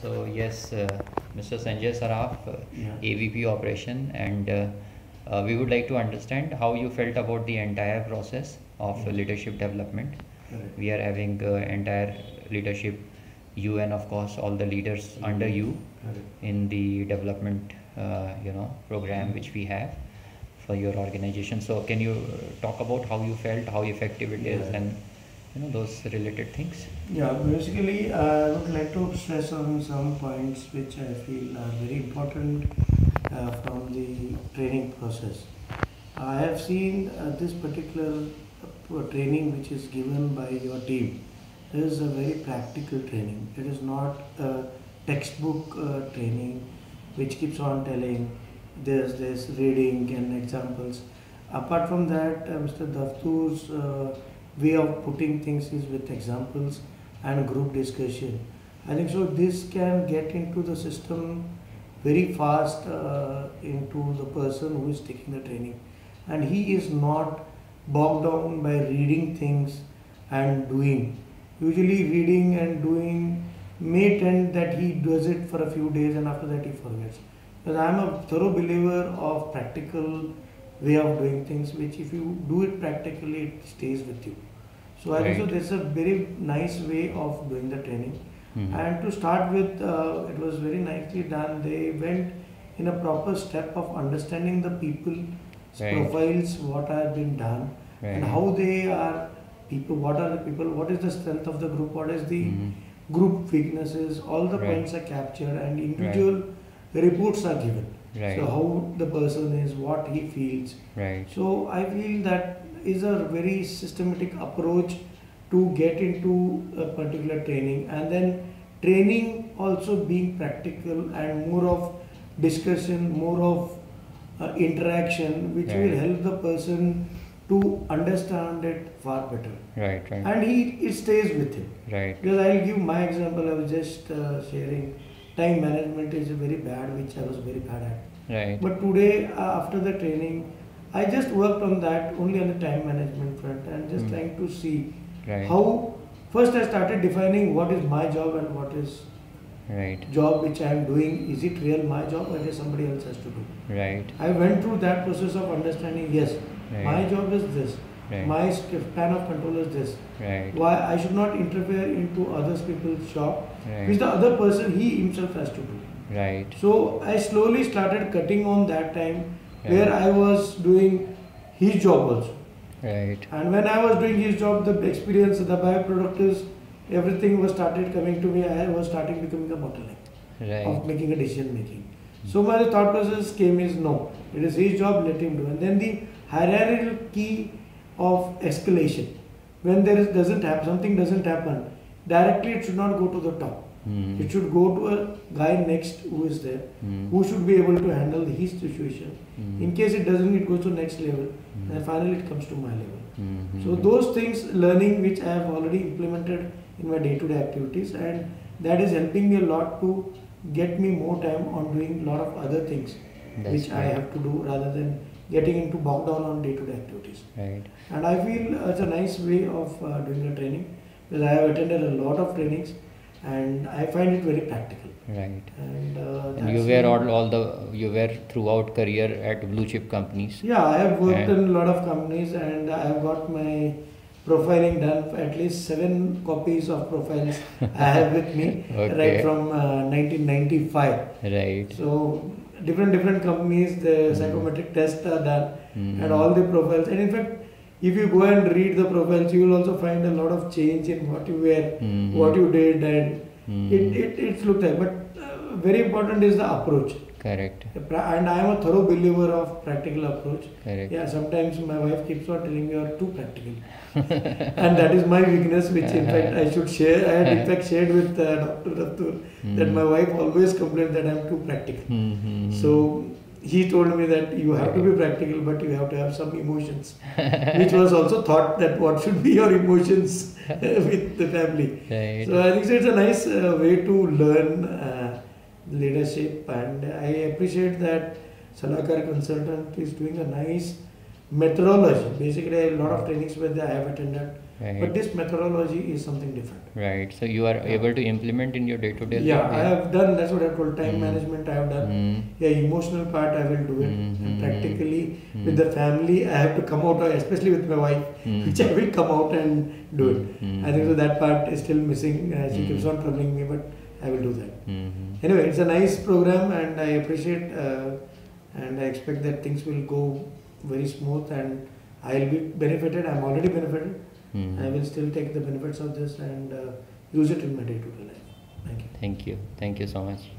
So yes, Mr. Sanjay Saraf, Yeah. AVP Operation, and we would like to understand how you felt about the entire process of Yes. leadership development. Correct. We are having entire leadership, you and of course all the leaders under you Correct. in the development, program which we have for your organization. So can you talk about how you felt, how effective it is, Yeah. and those related things? Yeah, basically, I would like to stress on some points which I feel are very important from the training process. I have seen this particular training which is given by your team is a very practical training. It is not a textbook training which keeps on telling there's this reading and examples. Apart from that, Mr. Daftur's way of putting things is with examples and group discussion. I think so. This can get into the system very fast into the person who is taking the training, and he is not bogged down by reading things and doing. Usually, reading and doing may tend that he does it for a few days and after that he forgets. But I am a thorough believer of practical way of doing things, which if you do it practically, it stays with you. So I think so. Right. That's a very nice way of doing the training. Mhm. And to start with, it was very nicely done. They went in a proper step of understanding the people's Right. profiles, what has been done, and Right. how they are people, what are the people, what is the strength of the group, what is the Mhm. group weaknesses, all the Right. points are captured and individual reports are given. Right. So how the person is, what he feels. Right. So I feel that is a very systematic approach to get into a particular training, and then training also being practical and more of discussion, more of interaction, which will Right. help the person to understand it far better, Right. Right. and it stays with him. Right. Because I'll give my example. I was just sharing. Time management is very bad, which I was very bad at. Right. But today, after the training, I just worked on that only on the time management front and just trying to see Right. how. First, I started defining what is my job and what is Right. job which I am doing. Is it real my job or is somebody else has to do? Right. I went through that process of understanding. Yes, Right. my job is this. Right. My span of control is this. Right. Why I should not interfere into other people's job, Right. which the other person he himself has to do. Right. So I slowly started cutting on that time Yeah. where I was doing his job also. Right. And when I was doing his job, the experience, the byproduct is everything was started coming to me. I was starting becoming a bottleneck of Right. making a decision making. So my thought process came is no, it is his job, let him do. And then the hierarchy of escalation. When there is doesn't happen, something doesn't happen, directly it should not go to the top. Mhm. It should go to a guy next who is there, Mhm. who should be able to handle his situation. Mhm. In case it doesn't, it goes to next level, Mhm. and finally it comes to my level. Mhm. So those things, learning which I have already implemented in my day-to-day activities, and that is helping me a lot to get me more time on doing a lot of other things That's which I right. have to do rather than getting into bogged down on day-to-day activities. Right. And I feel it's a nice way of doing the training, because I have attended a lot of trainings and I find it very practical. Right. And, And you were you were throughout career at blue chip companies. Yeah, I have worked And- in a lot of companies and I have got my profiling done. At least 7 copies of profiles I have with me Okay. right from 1995. Right. So different companies, the psychometric tests are done Mhm. and all the profiles. And in fact, if you go and read the profiles, you will also find a lot of change in what you were, Mhm. what you did, and Mhm. it's looked like. But very important is the approach. Correct. And I am a thorough believer of practical approach. Correct. Yeah, sometimes my wife keeps on telling me you are too practical. And that is my weakness, which in fact I should share. I had in fact shared with Dr. Rattur that my wife always complained that I am too practical. Mhm. So he told me that you have to be practical, but you have to have some emotions, which was also thought that what should be your emotions with the family. Right. So I think so it's a nice way to learn leadership, and I appreciate that Salakar Consultant is doing a nice methodology. Basically, a lot of trainings where I have attended, Right. But this methodology is something different. Right. So you are able to implement in your day-to-day life. Yeah, I have done. That's what I called time management. I have done. Mm. Yeah, emotional part I will do it, and practically Mm. with the family I have to come out, especially with my wife, which I will come out and do it. I think so that part is still missing. She keeps on troubling me, but I will do that. Anyway, it's a nice program, and I appreciate, and I expect that things will go very smooth, and I will be benefited. I'm already benefited. I will still take the benefits of this and use it in my day-to-day life. Thank you. Thank you. Thank you so much.